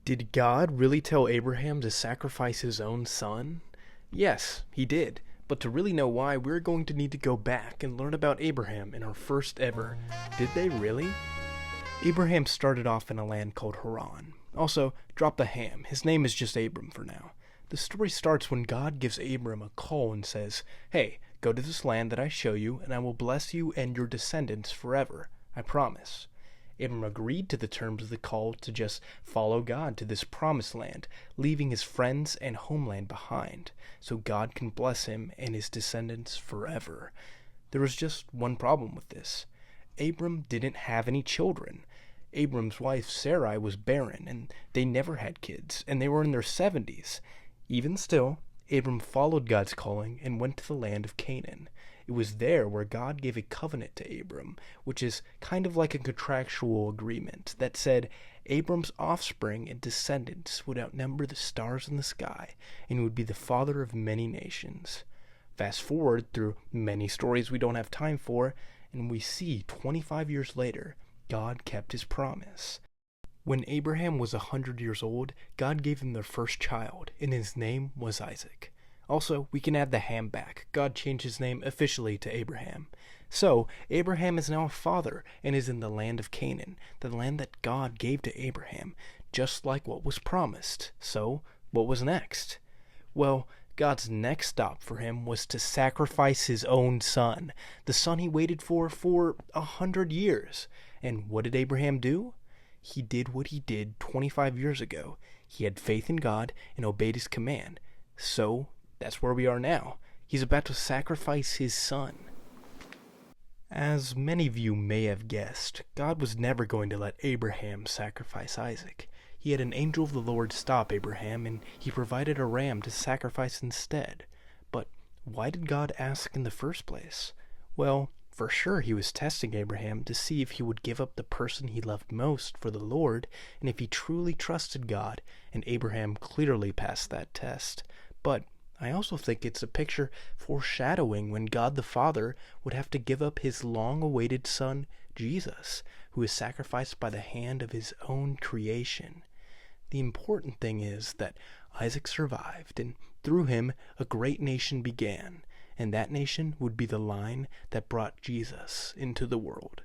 Did God really tell Abraham to sacrifice his own son? Yes, he did. But to really know why, we're going to need to go back and learn about Abraham in our first ever Did They Really? Abraham started off in a land called Haran. Also, drop the ham, his name is just Abram for now. The story starts when God gives Abram a call and says, "Hey, go to this land that I show you, and I will bless you and your descendants forever. I promise." Abram agreed to the terms of the call to just follow God to this promised land, leaving his friends and homeland behind, so God can bless him and his descendants forever. There was just one problem with this. Abram didn't have any children. Abram's wife Sarai was barren, and they never had kids, and they were in their 70s. Even still, Abram followed God's calling and went to the land of Canaan. It was there where God gave a covenant to Abram, which is kind of like a contractual agreement that said Abram's offspring and descendants would outnumber the stars in the sky and would be the father of many nations. Fast forward through many stories we don't have time for, and we see 25 years later, God kept his promise. When Abraham was 100 years old, God gave him their first child, and his name was Isaac. Also, we can add the ham back. God changed his name officially to Abraham. So, Abraham is now a father and is in the land of Canaan, the land that God gave to Abraham, just like what was promised. So, what was next? Well, God's next stop for him was to sacrifice his own son, the son he waited for 100 years. And what did Abraham do? He did what he did 25 years ago. He had faith in God and obeyed his command. So, that's where we are now. He's about to sacrifice his son. As many of you may have guessed, God was never going to let Abraham sacrifice Isaac. He had an angel of the Lord stop Abraham, and he provided a ram to sacrifice instead. But why did God ask in the first place? Well, for sure he was testing Abraham to see if he would give up the person he loved most for the Lord, and if he truly trusted God, and Abraham clearly passed that test. But I also think it's a picture foreshadowing when God the Father would have to give up his long-awaited son, Jesus, who is sacrificed by the hand of his own creation. The important thing is that Isaac survived, and through him a great nation began, and that nation would be the line that brought Jesus into the world.